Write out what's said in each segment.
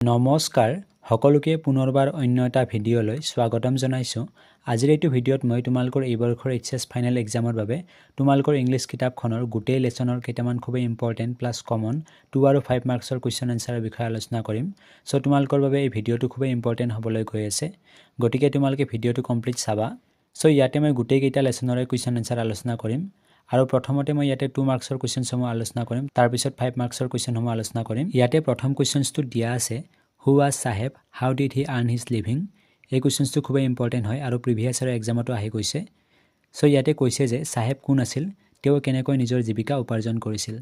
নমস্কাৰ সকলোকে পুনৰবাৰ অন্য এটা ভিডিঅ'লৈ স্বাগতম জনাইছোঁ। আজিৰ এইটো ভিডিঅ'ত মই তোমালোকৰ এই বৰ্ষৰ এইচএছ ফাইনেল এক্সামৰ বাবে তোমালোকৰ ইংলিছ কিতাপখনৰ গোটেই লেছনৰ কেইটামান খুবেই ইম্পৰ্টেণ্ট প্লাছ কমন 2 আৰু 5 মাৰ্কছৰ কুৱেশ্যন এনচাৰৰ বিষয়ে আলোচনা কৰিম। সো তোমালোকৰ বাবে এই ভিডিঅ'টো খুবেই ইম্পৰ্টেণ্ট হ'বলৈ গৈ আছে, গতিকে তোমালোকে ভিডিঅ'টো কমপ্লিট চাবা। সো ইয়াতে মই গোটেই কেইটা লেছনৰে কুৱেশ্যন এনচাৰ আলোচনা কৰিম আৰু প্ৰথমতে মই ইয়াতে 2 মাৰ্কছৰ কুৱেশ্যনসমূহ আলোচনা কৰিম, তাৰ পিছত 5 মাৰ্কছৰ কুৱেশ্যনসমূহ আলোচনা কৰিম। ইয়াতে প্ৰথম কুৱেশ্যনটো দিয়া আছে, who was Saheb, how did he earn his living. এই কুৱেশ্যনটো খুবেই ইম্পৰ্টেণ্ট হয় আৰু প্ৰিভিয়াছ ইয়াৰৰ এক্সামতো আহি গৈছে। সো ইয়াতে কৈছে যে চাহেব কোন আছিল, তেওঁ কেনেকৈ নিজৰ জীৱিকা উপাৰ্জন কৰিছিল।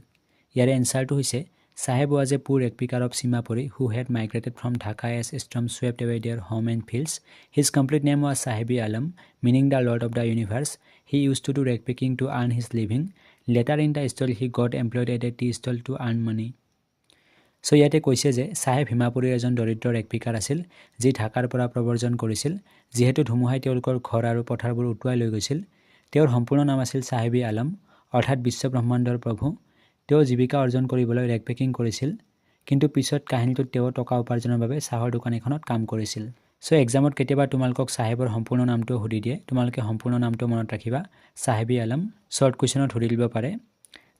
ইয়াৰে এনচাৰটো হৈছে Saheb was a poor ragpicker of Seemapuri who had migrated from Dhaka as storm swept away their home and fields. His complete name was Sahebi Alam, meaning the Lord of the Universe. He used to do ragpicking to earn his living. Later in the story he got employed at a tea stall to earn money. So ইয়াতে কৈছে যে চাহেব সীমাপুৰীৰ এজন দৰিদ্ৰ ৰেগপিকাৰ আছিল, যি ঢাকাৰ পৰা প্ৰব্ৰজন কৰিছিল, যিহেতু ধুমুহাই তেওঁলোকৰ ঘৰ আৰু পথাৰবোৰ উটুৱাই লৈ গৈছিল। তেওঁৰ সম্পূৰ্ণ নাম আছিল চাহেবি আলম, অৰ্থাৎ বিশ্ব ব্ৰহ্মাণ্ডৰ প্ৰভু। তেওঁ জীৱিকা অৰ্জন কৰিবলৈ ৰেগপেকিং কৰিছিল, কিন্তু পিছত কাহিনীটোত তেওঁ টকা উপাৰ্জনৰ বাবে চাহৰ দোকান এখনত কাম কৰিছিল। সো এক্সামত কেতিয়াবা তোমালোকক চাহেবৰ সম্পূৰ্ণ নামটো সুধি দিয়ে, তোমালোকে সম্পূৰ্ণ নামটো মনত ৰাখিবা, চাহেবি আলম। শ্বৰ্ট কুৱেশ্যনত সুধি দিব পাৰে।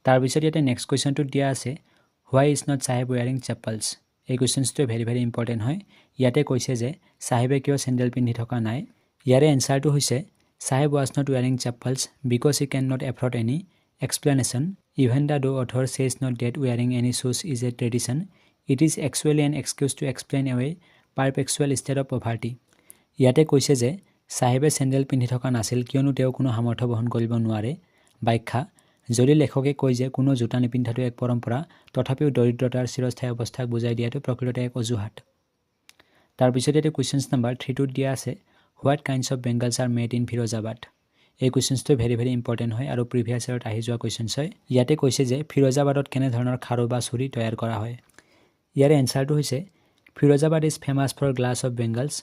তাৰপিছত ইয়াতে নেক্সট কুৱেশ্যনটোত দিয়া আছে, হোৱাই ইজ নট চাহেব ৱেয়াৰিং চেপলছ। এই কুৱেশ্যনটোৱে ভেৰি ইম্পৰ্টেণ্ট হয়। ইয়াতে কৈছে যে চাহেবে কিয় চেণ্ডেল পিন্ধি থকা নাই। ইয়াৰে এনচাৰটো হৈছে Saheb was not wearing chappals because he can not afford any explanation even the though author says not that wearing any শ্বুজ is a tradition it is actually an excuse to explain away perpetual state of poverty. ইয়াতে কৈছে যে চাহেবে sandal পিন্ধি থকা নাছিল কিয়নো তেওঁ কোনো সামৰ্থ্য বহন কৰিব নোৱাৰে। ব্যাখ্যা, যদি লেখকে কয় যে কোনো জোতা নিপিন্ধাটো এক পৰম্পৰা, তথাপিও দৰিদ্ৰতাৰ চিৰস্থায়ী অৱস্থাক বুজাই দিয়াটো প্ৰকৃততে এক অজুহাত। তাৰপিছত ইয়াতে কুৱেশ্যনছ নাম্বাৰ 3টোত দিয়া আছে, what kinds of bangles are made in Firozabad. এই কুৱেশ্যনটো ভেৰি ইম্পৰ্টেণ্ট হয় আৰু প্ৰিভিয়াছ ইয়াৰত আহি যোৱা কুৱেশ্যনছ হয়। ইয়াতে কৈছে যে ফিৰোজাবাদত কেনেধৰণৰ খাৰু বা চুৰি তৈয়াৰ কৰা হয়। ইয়াৰে এনচাৰটো হৈছে Firozabad is famous for glass of bangles.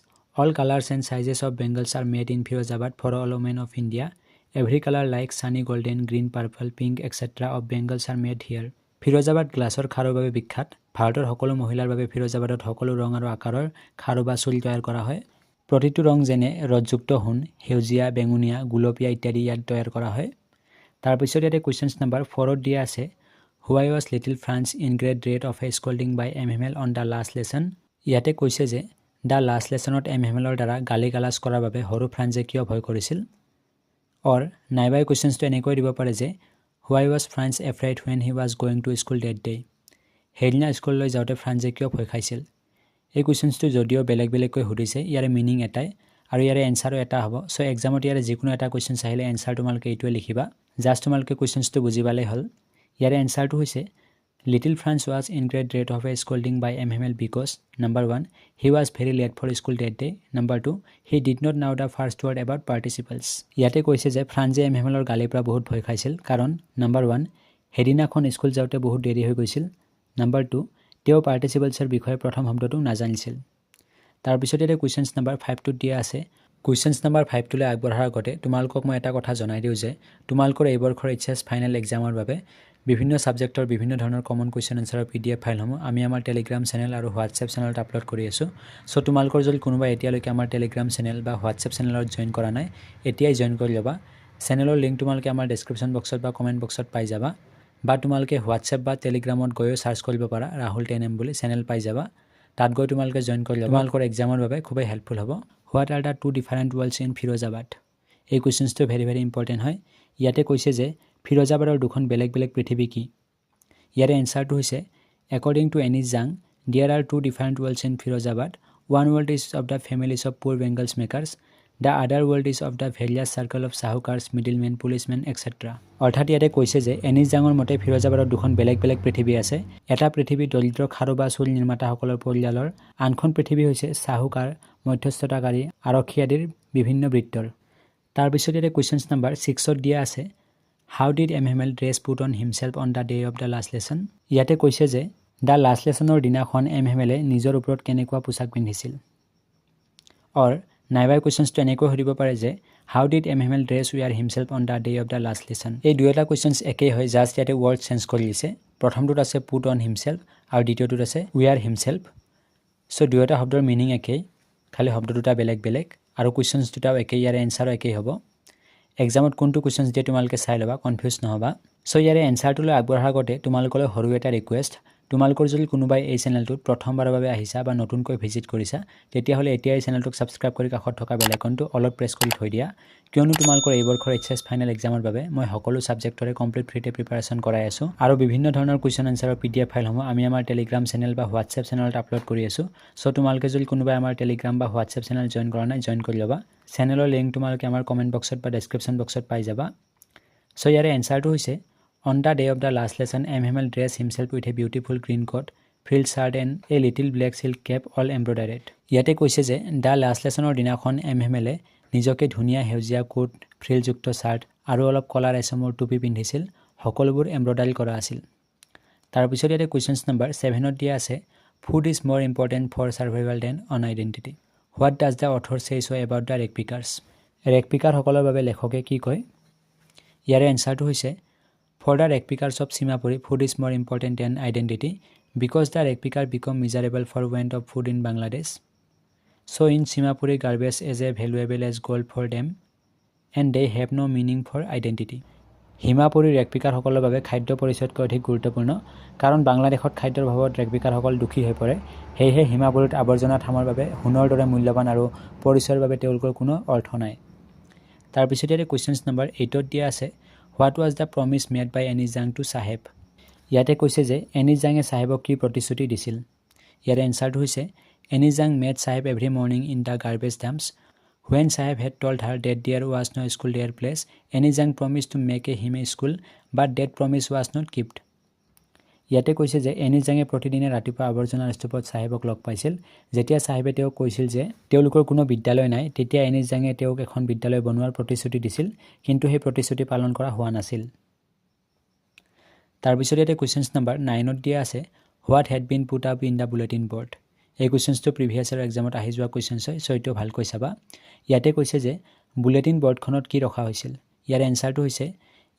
All colours and sizes of bangles are made in Firozabad for all women of India. Every color like sunny golden, green, purple, pink, etc. of Bengals are made here. Firozabad গ্লাছৰ খাৰুৰ বাবে বিখ্যাত। ভাৰতৰ সকলো মহিলাৰ বাবে ফিৰোজাবাদত সকলো ৰং আৰু আকাৰৰ খাৰু বা চুৰি তৈয়াৰ কৰা হয়। প্ৰতিটো ৰং যেনে ৰডযুক্ত সোণ, সেউজীয়া, বেঙুনীয়া, গুলপীয়া ইত্যাদি ইয়াত তৈয়াৰ কৰা হয়। তাৰপিছত ইয়াতে কুৱেশ্যনছ নাম্বাৰ 4ত দিয়া আছে, why was little Franz in great dread of a scolding by MML on the last lesson. ইয়াতে কৈছে যে দ্য লাষ্ট লেছনত MMLৰ দ্বাৰা গালি গালাজ কৰাৰ বাবে সৰু ফ্ৰান্সে কিয় ভয় কৰিছিল। অৰ নাইবা কুৱেশ্যনছটো এনেকৈ দিব পাৰে যে why was Franz afraid when he was going to school that day. সেইদিনা স্কুললৈ যাওঁতে ফ্ৰান্সে কিয় ভয় খাইছিল। এই কুৱেশ্যনছটো যদিও বেলেগকৈ সুধিছে, ইয়াৰে মিনিং এটাই আৰু ইয়াৰে এনচাৰো এটা হ'ব। সো এক্সামত ইয়াৰে যিকোনো এটা কুৱেশ্যনছ আহিলে এনচাৰ তোমালোকে এইটোৱে লিখিবা, জাষ্ট তোমালোকে কুৱেশ্যনছটো বুজি পালেই হ'ল। ইয়াৰে এনচাৰটো হৈছে little Franz was in great dread of a scolding by MML because number 1 he was very late for school that day, number 2 he did not know the first word about participles. ইয়াতে কৈছে যে ফ্ৰান্সে MMLৰ গালিৰ পৰা বহুত ভয় খাইছিল কাৰণ number 1 সেইদিনাখন স্কুল যাওঁতে বহুত দেৰি হৈ গৈছিল, নাম্বাৰ 2 তেওঁ পাৰ্টিচিপলছৰ বিষয়ে প্ৰথম শব্দটো নাজানিছিল। তাৰপিছত ইয়াতে কুৱেশ্যনছ নাম্বাৰ 5টোত দিয়া আছে, কুৱেশ্যনছ নাম্বাৰ 5টোলৈ আগবঢ়াৰ আগতে তোমালোকক মই এটা কথা জনাই দিওঁ যে তোমালোকৰ এই বৰ্ষৰ এইচএছ ফাইনেল এক্সামৰ বাবে বিভিন্ন ছাবজেক্টৰ বিভিন্ন ধৰণৰ কমন কুৱেশ্যন এনচাৰৰ PDF ফাইলসমূহ আমি আমাৰ টেলিগ্ৰাম চেনেল আৰু হোৱাটছএপ চেনেলত আপলোড কৰি আছোঁ। সো তোমালোকৰ যদি কোনোবা এতিয়ালৈকে আমাৰ টেলিগ্ৰাম চেনেল বা হোৱাটছএপ চেনেলত জইন কৰা নাই, এতিয়াই জইন কৰি ল'বা। চেনেলৰ লিংক তোমালোকে আমাৰ ডেছক্ৰিপশ্যন বক্সত বা কমেণ্ট বক্সত পাই যাবা, বা তোমালোকে হোৱাটছএপ বা টেলিগ্ৰামত গৈও চাৰ্চ কৰিব পাৰা ৰাহুল 10M বুলি, চেনেল পাই যাবা। তাত গৈ তোমালোকে জইন কৰি ল'বা, তোমালোকৰ এক্সামৰ বাবে খুবেই হেল্পফুল হ'ব। What are the two different worlds in Firozabad. এই কুৱেশ্যনছটো ভেৰি ইম্পৰ্টেণ্ট হয়। ইয়াতে কৈছে যে ফিৰোজাবাদৰ দুখন বেলেগ পৃথিৱী কি। ইয়াৰে এনচাৰটো হৈছে according to Anees Jung there are two different worlds in Firozabad. One world is of the families of poor bangles makers, the other world is of the various circle of sahukars, middlemen, policemen, etcetera. অৰ্থাৎ ইয়াতে কৈছে যে এনিছ জাঙৰ মতে ফিৰোজাবাদত দুখন বেলেগ পৃথিৱী আছে। এটা পৃথিৱী দৰিদ্ৰ খাৰু বা চুল নিৰ্মাতাসকলৰ পৰিয়ালৰ, আনখন পৃথিৱী হৈছে চাহুকাৰ, মধ্যস্থতাকাৰী, আৰক্ষী আদিৰ বিভিন্ন বৃত্তৰ। তাৰপিছত ইয়াতে কুৱেশ্যনছ নাম্বাৰ 6ত দিয়া আছে, how did MML dress put on himself on the day of the last lesson. ইয়াতে কৈছে যে দ্য লাষ্ট লেছনৰ দিনাখন MMLে নিজৰ ওপৰত কেনেকুৱা পোছাক পিন্ধিছিল। অৰ নাইবা কুৱেশ্যনছটো এনেকৈ সুধিব পাৰে যে how did MML dress wear himself on the day of the last lesson. এই দুয়োটা কুৱেশ্যনছ একেই হয়, জাষ্ট ইয়াতে ৱৰ্ড চেঞ্জ কৰি দিছে। প্ৰথমটোত আছে পুট অন হিমছেল্ফ আৰু দ্বিতীয়টোত আছে ৱেয়াৰ হিমছেল্ফ। সো দুয়োটা শব্দৰ মিনিং একেই, খালি শব্দ দুটা বেলেগ বেলেগ আৰু কুৱেশ্যনছ দুটাও একেই, ইয়াৰে এনচাৰো একেই হ'ব। এক্সামত কোনটো কুৱেশ্যনছ দিয়ে তোমালোকে চাই ল'বা, কনফিউজ নহ'বা। সো ইয়াৰে এনচাৰটোলৈ আগবঢ়াৰ আগতে তোমালোকলৈ সৰু এটা ৰিকুৱেষ্ট, তোমালোকৰ যদি কোনোবাই এই চেনেলটোত প্ৰথমবাৰৰ বাবে আহিছা বা নতুনকৈ ভিজিট কৰিছা, তেতিয়াহ'লে এতিয়া এই চেনেলটোক ছাবস্ক্ৰাইব কৰি কাষত থকা বেল আইকনটো অলপ প্ৰেছ কৰি থৈ দিয়া, কিয়নো তোমালোকৰ এই বৰ্ষৰ এইচএছ ফাইনেল এক্সামৰ বাবে মই সকলো ছাবজেক্টৰে কমপ্লিট ফ্ৰীতে প্ৰিপাৰেশ্যন কৰাই আছোঁ আৰু বিভিন্ন ধৰণৰ কুৱেশ্যন এনচাৰৰ PDF ফাইলসমূহ আমি আমাৰ টেলিগ্ৰাম চেনেল বা হোৱাটছএপ চেনেলত আপলোড কৰি আছোঁ। সো তোমালোকে যদি কোনোবাই আমাৰ টেলিগ্ৰাম বা হোৱাটছএপ চেনেল জইন কৰা নাই, জইন কৰি ল'বা। চেনেলৰ লিংক তোমালোকে আমাৰ কমেণ্ট বক্সত বা ডেছক্ৰিপশ্যন বক্সত পাই যাবা। সো ইয়াৰে এনচাৰটো হৈছে On the day of the last lesson, M. dressed himself with a beautiful green coat, frilled shirt and a little black silk cap all embroidered. ইয়াতে কৈছে যে দ্য লাষ্ট লেছনৰ দিনাখন M. নিজকে ধুনীয়া সেউজীয়া কোট, ফ্ৰিলযুক্ত চাৰ্ট আৰু অলপ কলা ৰেচমৰ টুপি পিন্ধিছিল, সকলোবোৰ এমব্ৰইডাৰী কৰা আছিল। তাৰপিছত ইয়াতে কুৱেশ্যনছ নম্বৰ 7ত দিয়া আছে food is more important for survival than an identity. What does the author say ছ' এবাউট দ্য ৰেগ পিকাৰ্ছ। ৰেগ পিকাৰসকলৰ বাবে লেখকে কি কয়? ইয়াৰে এনচাৰটো হৈছে For the rag pickers of Simapuri, food is more important than identity because the rag picker become miserable for want of food in Bangladesh. So in Simapuri, garbage is as valuable as gold for them and they have no meaning for identity. হিমাপুৰীৰ ৰেগ পিকাৰসকলৰ বাবে খাদ্য পৰিচয়তকৈ অধিক গুৰুত্বপূৰ্ণ, কাৰণ বাংলাদেশত খাদ্যৰ অভাৱত ৰেগ পিকাৰসকল দুখী হৈ পৰে। সেয়েহে হিমাপুৰীত আৱৰ্জনা থামৰ বাবে সোণৰ দৰে মূল্যৱান আৰু পৰিচয়ৰ বাবে তেওঁলোকৰ কোনো অৰ্থ নাই। তাৰপিছত ইয়াতে কুৱেশ্যনছ নম্বৰ 8ত দিয়া আছে What was the promise made by Anis Jang to Saheb? ইয়াতে কৈছে যে এনিছ জাঙে চাহেবক কি প্ৰতিশ্ৰুতি দিছিল। ইয়াৰে এনচাৰটো হৈছে Anees Jung met Saheb every morning in the garbage dumps. When Saheb had told her that there was no school their place, Anis Jang promised to make him a school, but that promise was not kept. ইয়াতে কৈছে যে anise জাঙে প্ৰতিদিনে ৰাতিপুৱা আৱৰ্জনাৰ স্তূপত চাহেবক লগ পাইছিল। যেতিয়া চাহেবে তেওঁক কৈছিল যে তেওঁলোকৰ কোনো বিদ্যালয় নাই, তেতিয়া এনিছ জাঙে তেওঁক এখন বিদ্যালয় বনোৱাৰ প্ৰতিশ্ৰুতি দিছিল, কিন্তু সেই প্ৰতিশ্ৰুতি পালন কৰা হোৱা নাছিল। তাৰপিছত ইয়াতে কুৱেশ্যনছ নম্বৰ 9ত দিয়া আছে what had been put up in the bulletin board. এই কুৱেশ্যনছটো প্ৰিভিয়াছ ইয়াৰ এক্সামত আহি যোৱা কুৱেশ্যনছ হয়, চ' এইটো ভালকৈ চাবা। ইয়াতে কৈছে যে বুলেটিন বৰ্ডখনত কি ৰখা হৈছিল। ইয়াৰ এনচাৰটো হৈছে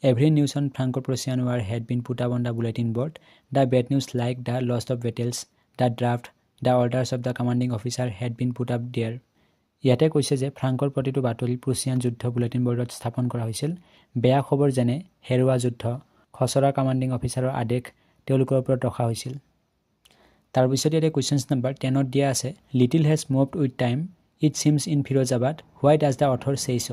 Every news on Franco-Prussian War had been put up on the bulletin board. The bad news like the loss of battles, the draft, the orders of the commanding officer had been put up there. ইয়াতে কৈছে যে ফ্ৰাংকৰ প্ৰতিটো বাতৰি Prussian যুদ্ধ bulletin বৰ্ডত স্থাপন কৰা হৈছিল। বেয়া খবৰ যেনে হেৰুৱা যুদ্ধ, খচৰা কামাণ্ডিং অফিচাৰৰ আদেশ তেওঁলোকৰ ওপৰত ৰখা হৈছিল। তাৰপিছত ইয়াতে কুৱেশ্যনছ নম্বৰ 10ত দিয়া আছে little has moved with time it seems in Firozabad why does the author say so'.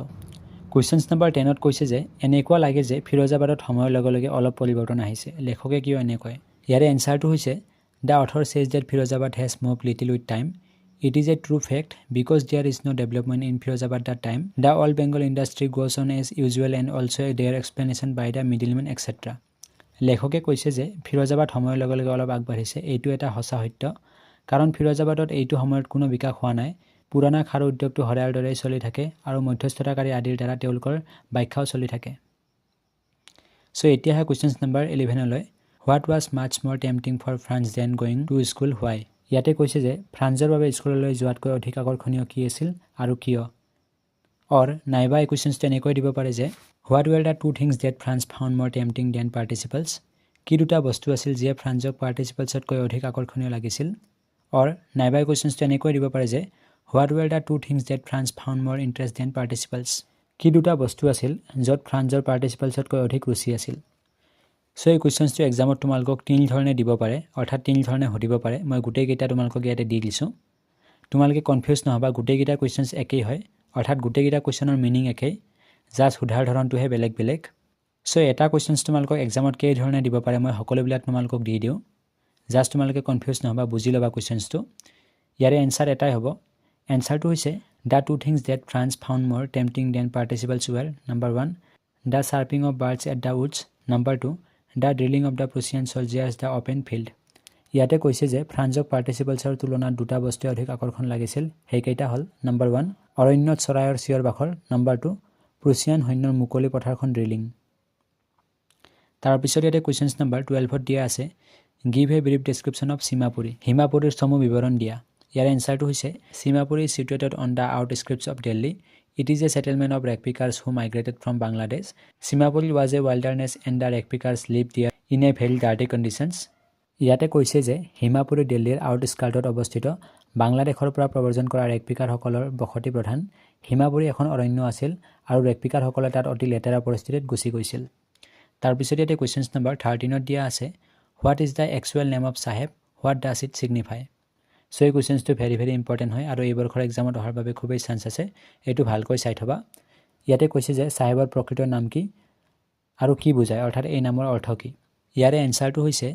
Questions number 10ত কৈছে যে এনেকুৱা লাগে যে ফিৰোজাবাদত সময়ৰ লগে লগে অলপ পৰিৱৰ্তন আহিছে, লেখকে কিয় এনে কয়। ইয়াৰে এনচাৰটো হৈছে the author says that Firozabad has move little with time it is a true fact because there is no' development in Firozabad the time the all bangle industry goes on as usual and also' their explanation by the middlemen etcetera. লেখকে কৈছে যে ফিৰোজাবাদ সময়ৰ লগে লগে অলপ আগবাঢ়িছে, এইটো এটা সঁচা সত্য, কাৰণ ফিৰোজাবাদত এইটো সময়ত কোনো বিকাশ হোৱা নাই। পুৰণা খাৰ উদ্যোগটো সদায়ৰ দৰেই চলি থাকে আৰু মধ্যস্থতাকাৰী আদিৰ দ্বাৰা তেওঁলোকৰ ব্যাখ্যাও চলি থাকে। চ' এতিয়া আহে কুৱেশ্যনছ নম্বৰ 11লৈ what was much more tempting for Franz than going to school why. ইয়াতে কৈছে যে ফ্ৰান্সৰ বাবে স্কুললৈ যোৱাতকৈ অধিক আকৰ্ষণীয় কি আছিল আৰু কিয়। নাইবা এই কুৱেশ্যনছটো এনেকৈ দিব পাৰে যে what were the two things that Franz found more tempting than participles. কি দুটা বস্তু আছিল যিয়ে ফ্ৰান্সক পাৰ্টিচিপলছতকৈ অধিক আকৰ্ষণীয় লাগিছিল। নাইবা এই কুৱেশ্যনছটো এনেকৈ দিব পাৰে যে what were the two things that Franz found more interest than participles. কি দুটা বস্তু আছিল য'ত ফ্ৰান্সৰ পাৰ্টিচিপলছতকৈ অধিক ৰুচি আছিল। চ' এই কুৱেশ্যনছটো এক্সামত তোমালোকক তিনি ধৰণে দিব পাৰে, অৰ্থাৎ তিনি ধৰণে সুধিব পাৰে। মই গোটেইকেইটা তোমালোকক ইয়াতে দি দিছোঁ, তোমালোকে কনফিউজ নহ'বা। গোটেইকেইটা কুৱেশ্যনছ একেই হয়, অৰ্থাৎ গোটেইকেইটা কুৱেশ্যনৰ মিনিং একেই, জাষ্ট সোধাৰ ধৰণটোহে বেলেগ বেলেগ। চ' এটা কুৱেশ্যনছ তোমালোকক এক্সামত কেইধৰণে দিব পাৰে মই সকলোবিলাক তোমালোকক দি দিওঁ, জাষ্ট তোমালোকে কনফিউজ নহ'বা, বুজি ল'বা কুৱেশ্যনছটো। ইয়াৰে এনচাৰ এটাই হ'ব। এনচাৰটো হৈছে the two things that Franz found more tempting than participles were number 1 the chirping of birds at the woods, number 2 the drilling of the Prussian soldiers the open field. ইয়াতে কৈছে যে ফ্ৰান্সক পাৰ্টিচিপলছৰ তুলনাত দুটা বস্তুৱে অধিক আকৰ্ষণ লাগিছিল, সেইকেইটা হ'ল নম্বৰ 1 অৰণ্যত চৰাইৰ চিঞৰ বাখৰ, নম্বৰ 2 প্ৰুছিয়ান সৈন্যৰ মুকলি পথাৰখন ড্ৰিলিং। তাৰপিছত ইয়াতে কুৱেশ্যনছ নম্বৰ 12ত দিয়া আছে give a brief description of Seemapuri. হিমাপুৰীৰ চমু বিৱৰণ দিয়া। ইয়াৰ এনচাৰটো হৈছে Seemapuri is situated on the outskirts of Delhi. It is a settlement of rag pickers who migrated from Bangladesh. Seemapuri was a wilderness and the rag pickers live there in a very dirty conditions. ইয়াতে কৈছে যে হিমাপুৰী দিল্লীৰ আউটস্কাৰ্টত অৱস্থিত বাংলাদেশৰ পৰা প্ৰব্ৰজন কৰা ৰেগপিকাৰসকলৰ বসতি প্ৰধান হিমাবৰী এখন অৰণ্য আছিল আৰু ৰেগপিকাৰসকলে তাত অতি লেতেৰা পৰিস্থিতিত গুচি গৈছিল। তাৰপিছত ইয়াতে কুৱেশ্যনছ নম্বৰ 13ত দিয়া আছে what is the actual name of Saheb, what does it signify. So' এই কুৱেশ্যনছটো ভেৰি ইম্পৰ্টেণ্ট হয় আৰু এই বৰ্ষৰ এক্সামত অহাৰ বাবে খুবেই চান্স আছে, এইটো ভালকৈ চাই থবা। ইয়াতে কৈছে যে চাহেবৰ প্ৰকৃত নাম কি আৰু কি বুজায়, অৰ্থাৎ এই নামৰ অৰ্থ কি। ইয়াৰে এনচাৰটো হৈছে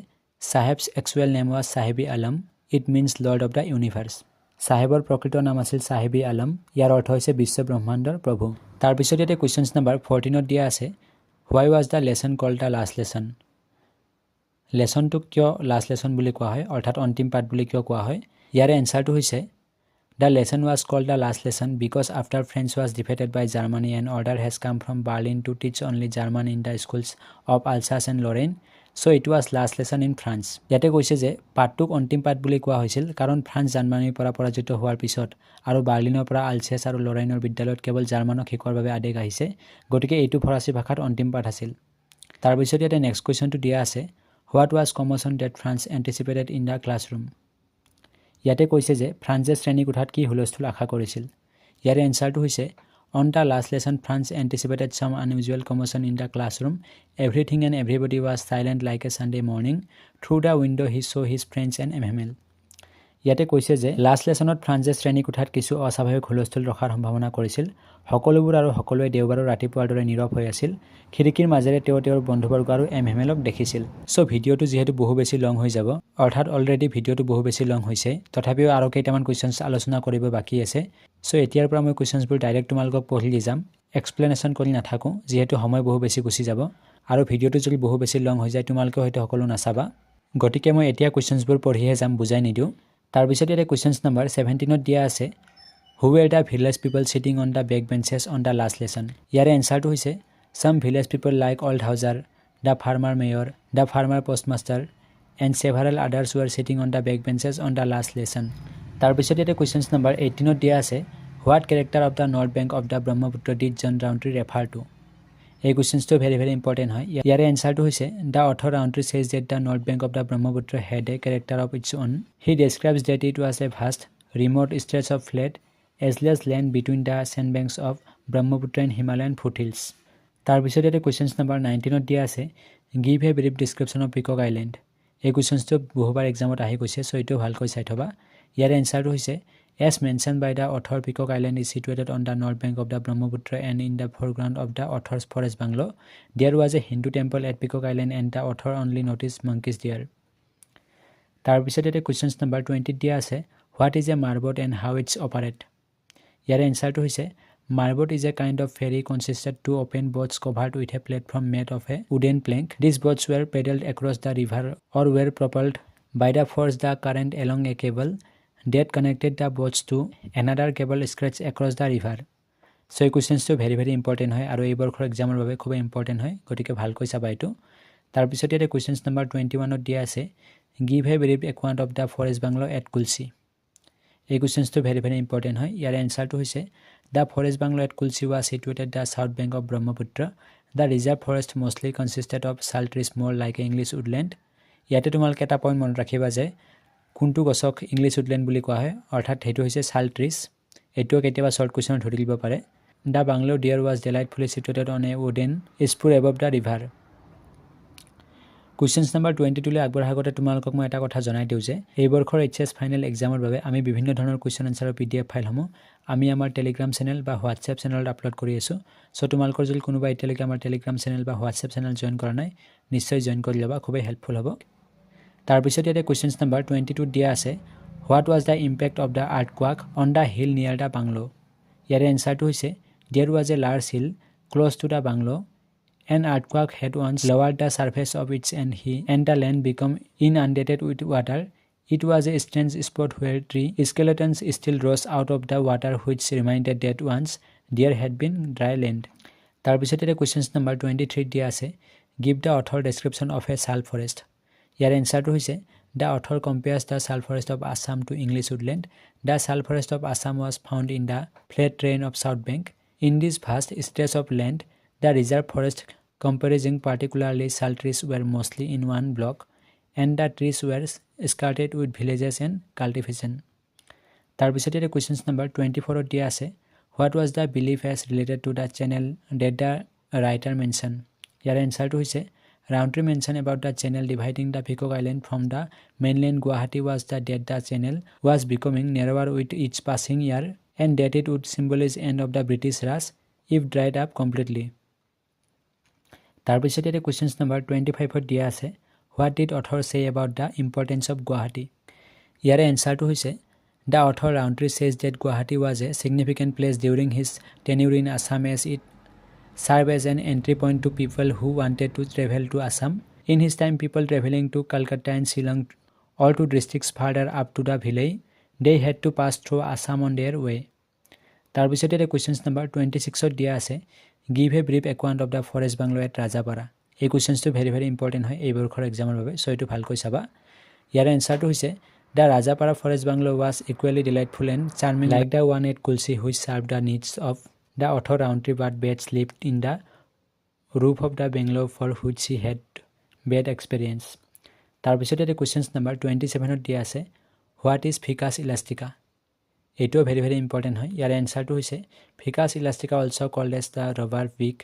Saheb's actual name was Saheb-e-Alam, it means lord of the universe. চাহেবৰ প্ৰকৃত নাম আছিল চাহেবি আলম, ইয়াৰ অৰ্থ হৈছে বিশ্ব ব্ৰহ্মাণ্ডৰ প্ৰভু। তাৰপিছত ইয়াতে কুৱেশ্যনছ নম্বৰ 14ত দিয়া আছে why was the lesson called the last lesson. লেচনটোক কিয় লাষ্ট লেচন বুলি কোৱা হয়, অৰ্থাৎ অন্তিম পাঠ বুলি কিয় কোৱা হয়। ইয়াৰে এনচাৰটো হৈছে the lesson was called the last lesson because after French was defeated by Germany and order has come from Berlin to teach only German in the schools of Alsace and Lorraine, so' it was last lesson in France. ইয়াতে কৈছে যে পাঠটোক অন্তিম পাঠ বুলি কোৱা হৈছিল কাৰণ France জাৰ্মানীৰ পৰা পৰাজিত হোৱাৰ পিছত আৰু বাৰ্লিনৰ পৰা আলছেছ আৰু লৰেইনৰ বিদ্যালয়ত কেৱল জাৰ্মানক শিকোৱাৰ বাবে আদেশ আহিছে, গতিকে এইটো ফৰাচী ভাষাত অন্তিম পাঠ আছিল। তাৰপিছত ইয়াতে নেক্সট কুৱেশ্যনটো দিয়া আছে what was commotion that Franz anticipated in the classroom. ইয়াতে কৈছে যে ফ্ৰান্সে শ্ৰেণীকোঠাত কি হুলস্থুল আশা কৰিছিল। ইয়াৰে এনচাৰটো হৈছে on the last lesson Franz anticipated some unusual commotion in the classroom, everything and everybody was silent like a Sunday morning, through the window' he saw' his friends and M Hamel. ইয়াতে কৈছে যে লাষ্ট লেচনত ফ্ৰান্সে শ্ৰেণীকোঠাত কিছু অস্বাভাৱিক হুলস্থুল ৰখাৰ সম্ভাৱনা কৰিছিল। সকলোবোৰ আৰু সকলোৱে দেওবাৰৰ ৰাতিপুৱাৰ দৰে নীৰৱ হৈ আছিল। খিৰিকীৰ মাজেৰে তেওঁৰ বন্ধুবৰ্গ আৰু এমহেমেলক দেখিছিল। চ' ভিডিঅ'টো যিহেতু বহু বেছি লং হৈ যাব, অৰ্থাৎ অলৰেডি ভিডিঅ'টো বহু বেছি লং হৈছে, তথাপিও আৰু কেইটামান কুৱেশ্যনছ আলোচনা কৰিব বাকী আছে। চ' এতিয়াৰ পৰা মই কুৱেশ্যনছবোৰ ডাইৰেক্ট তোমালোকক পঢ়ি দি যাম, এক্সপ্লেনেশ্যন কৰি নাথাকোঁ, যিহেতু সময় বহু বেছি গুচি যাব আৰু ভিডিঅ'টো যদি বহু বেছি লং হৈ যায় তোমালোকে হয়তো সকলো নাচাবা, গতিকে মই এতিয়া কুৱেশ্যনছবোৰ পঢ়িহে যাম, বুজাই নিদিওঁ। তাৰপিছত ইয়াতে কুৱেশ্যনছ নম্বৰ 17ত দিয়া আছে who were the village people sitting on the back benches on the last lesson. ইয়াৰে এনচাৰটো হৈছে some village people like old Hauser, the former mayor, the former postmaster and several others were sitting on the back benches on the last lesson. তাৰপিছত ইয়াতে questions number 18ত দিয়া আছে what character of the north bank of the Brahmaputra did John Rountree refer to. এই কুৱেশ্যনছটো very important হয়। ইয়াৰে এনচাৰটো হৈছে the author Rountree says that the north bank of the Brahmaputra had a character of its own. He describes that it was a vast remote stretch of flat ageless land between the sand banks of Brahmaputra and Himalayan foothills. তাৰপিছত ইয়াতে questions number 19ত দিয়া আছে give a brief description of Peacock Island. এই কুৱেশ্যনছটো বহুবাৰ এক্সামত আহি গৈছে, চ' এইটো ভালকৈ চাই থবা। ইয়াৰে এনচাৰটো হৈছে as mention by the author Peacock Island is situated on the north bank of the Brahmaputra and in the foreground of the author's forest bungalow, there was a Hindu temple at Peacock Island and the author only notice monkeys there. তাৰপিছত ইয়াতে questions number 20ত দিয়া আছে what is a mar boat and how its operate. ইয়াৰে এনচাৰটো হৈছে mar boat is a kind of ferry consisted two open boats covered with a platform made of a wooden plank. These boats were paddled across the river or were propelled by the force the current along a cable that connected the boats to another cable stretched across the river. So এই কুৱেশ্যনছটো very important হয় আৰু এই বৰ্ষৰ এক্সামৰ বাবে খুবেই important হয়, গতিকে ভালকৈ চাবা এইটো। তাৰপিছত ইয়াতে কুৱেশ্যনছ নম্বৰ 21ত দিয়া আছে give a brief account of the forest bungalow at Kulsi. এই কুৱেশ্যনছটো ভেৰি ইম্পৰ্টেণ্ট হয়। ইয়াৰ এনচাৰটো হৈছে the forest bungalow at Kulsi was situated the south bank of Brahmaputra. The reserve forest mostly consisted of sal trees more like a English woodland. ইয়াতে তোমালোকে এটা point মনত ৰাখিবা যে কোনটো গছক ইংলিছ উডলেণ্ড বুলি কোৱা হয়, অৰ্থাৎ সেইটো হৈছে চাল ট্ৰিজ। এইটোও কেতিয়াবা শ্বৰ্ট কুৱেশ্যনত ধৰি দিব পাৰে। The bungalow there was delightfully situated on a wooden spur above the river. Questions number 22লৈ আগবঢ়াৰ আগতে তোমালোকক মই এটা কথা জনাই দিওঁ যে এই বৰ্ষৰ HS ফাইনেল এক্সামৰ বাবে আমি বিভিন্ন ধৰণৰ কুৱেশ্যন এনচাৰৰ PDF ফাইলসমূহ আমি আমাৰ টেলিগ্ৰাম চেনেল বা হোৱাটছএপ চেনেলত আপলোড কৰি আছোঁ। চ' তোমালোকৰ যদি কোনোবা এতিয়ালৈকে আমাৰ টেলিগ্ৰাম চেনেল বা হোৱাটছএপ চেনেল জইন কৰা নাই, নিশ্চয় জইন কৰি ল'বা, খুবেই হেল্পফুল হ'ব। তাৰপিছত ইয়াতে কুৱেশ্যনছ নম্বৰ 22ত দিয়া আছে what was the impact of the earthquake on the hill near the bungalow. ইয়াৰে এনচাৰটো হৈছে there was a large hill close to the bungalow an earthquake had once lowered the surface of its and the land became inundated with water. It was a strange spot where tree skeletons still rose out of the water, which reminded that once there had been dry land. তাৰপিছত এটা questions number 23 দিয়া আছে give the author description of a sal forest. ইয়াৰ এনচাৰটো হৈছে the author compares the sal forest of Assam to English woodland. The sal forest of Assam was found in the flat terrain of south bank. In this vast stretch of land the reserve forest comprising particularly sal trees were mostly in one block and the trees were skirted with villages and cultivation. তাৰপিছত ইয়াতে questions number 24 দিয়া আছে what was the belief as related to the channel that the writer mention ইয়াৰ এনচাৰটো হৈছে Roundtree mentioned about the channel dividing the Peacock Island from the mainland Guwahati was that the channel was becoming narrower with each passing year and that it would symbolize end of the British Raj if dried up completely. তাৰপিছত ইয়াতে questions number 25 দিয়া আছে What did author say about the importance of Guwahati? ইয়াৰে এনচাৰটো হৈছে The author Roundtree says that Guwahati was a significant place during his tenure in Assam as it serve as an entry point to people who wanted to travel to Assam. In his time, people traveling to Calcutta and Shillong or to districts further up to the valley, they had to pass through Assam on their way. তাৰপিছত ইয়াতে questions number 26 দিয়া আছে Give a brief account of the forest bungalow at Rajapara. এই কুৱেশ্যনটো very important হয় এই বৰ্ষৰ এক্সামৰ বাবে so এটো ভালকৈ চাবা ইয়াৰ এনসাৰটো হৈছে The Rajapara forest bungalow was equally delightful and charming like the one at Kulsi which served the needs of The author Roundtree but bed slept in the roof of the bungalow for which she had bad experience. তাৰপিছত ইয়াতে questions number 27 দিয়া আছে What is Ficus elastica? এইটো very important হয় ইয়াৰ এনসাৰটো হৈছে Ficus elastica also called as the rubber pig,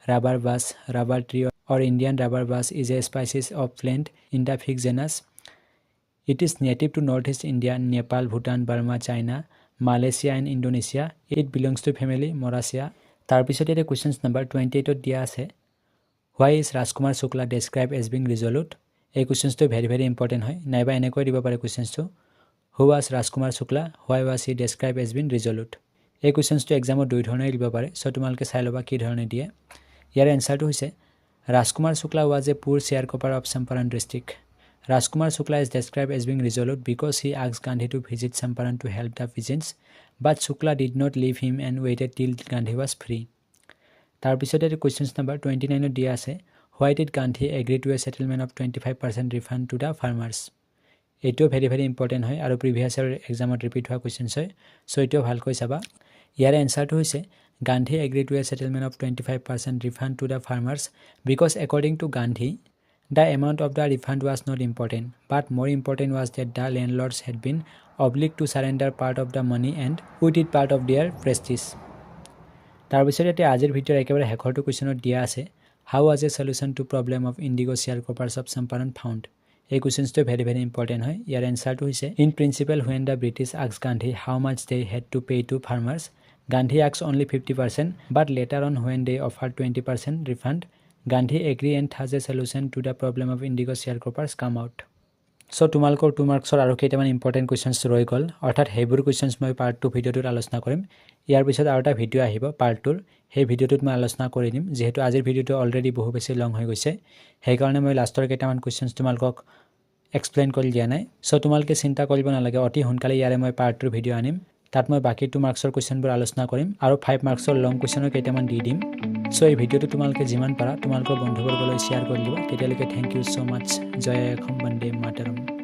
rubber bus, rubber tree or Indian rubber bus is a species of plant in the fig genus. It is native to northeast India, Nepal, Bhutan, Burma, China, Malaysia and Indonesia. It belongs to family Moraceae. তাৰপিছত ইয়াতে questions number 28 দিয়া আছে Why is Rajkumar Shukla described as being resolute? এই কুৱেশ্যনটো very important হয় নাইবা এনেকৈ দিব পাৰে কুৱেশ্যনটো Who was Rajkumar Shukla? Why was he described as being resolute? এই কুৱেশ্যনটো এক্সামত দুই ধৰণে দিব পাৰে সো তোমালকে চাই লবা কি ধৰণে দিয়ে ইয়াৰ এনসাৰটো হৈছে Rajkumar Shukla was a poor sharecropper of Champaran district. Rajkumar Shukla is described as being resolute because he asked Gandhi to visit Champaran to help the peasants, but Shukla did not leave him and waited till Gandhi was free. তাৰপিছত ইয়াতে questions number 29 দিয়া আছে Why did Gandhi agree to a settlement of 25% refund to the farmers? এইটো very important হয় আৰু previous year examত repeat হোৱা questions হয় so এইটো ভালকৈ চাবা ইয়াৰ এনসাৰটো হৈছে Gandhi agreed to a settlement of 25% refund to the farmers because according to Gandhi the amount of the refund was not important, but more important was that the landlords had been obliged to surrender part of the money and with it part of their prestige. তাৰপিছত ইয়াতে আজিৰ ভিডিঅ'ৰ একেবাৰে শেষৰটো কুৱেশ্যনত দিয়া আছে How was a solution to problem of indigo sharecroppers of Champaran found? এই কুৱেশ্যনটো very important হয় ইয়াৰ এনসাৰটো হৈছে In principle when the British asked Gandhi how much they had to pay to farmers, Gandhi asked only 50%, but later on when they offered 20% refund, Gandhi agreed and thus a solution to the problem of indigo sharecroppers come out. So তোমালকৰ 2 মাৰ্কছৰ আৰু কেইটামান important questions ৰৈ গল অৰ্থাৎ হেইবোৰ questions মই part 2 ভিডিঅ'টোত আলোচনা কৰিম ইয়াৰ পিছত আৰু এটা ভিডিঅ' আহিব পাৰ্ট 2 সেই ভিডিঅ'টোত মই আলোচনা কৰি দিম যেহেতু আজিৰ ভিডিঅ'টো অলৰেডি বহু বেছি লং হৈ গৈছে সেই কাৰণে মই লাষ্টৰ কেইটামান কুৱেশ্যনছ তোমালকক এক্সপ্লেইন কৰি দিয়া নাই সো তোমালকে চিন্তা কৰিব নালাগে অতি সোনকালে ইয়াৰে মই পাৰ্ট 2 ভিডিঅ' আনিম তাত মই বাকি 2 মাৰ্কছৰ কুৱেশ্যনবোৰ আলোচনা কৰিম আৰু 5 মাৰ্কছৰ লং কুৱেশ্যনৰ কেইটামান দি দিম সো এই ভিডিঅ'টো তোমালকে যিমান পাৰা তোমালকৰ বন্ধুবৰ্গলৈ শেয়াৰ কৰি দিবা তেতিয়ালৈকে থ্যাংক ইউ সো মাচ জয় অসম বন্দে মাতৰম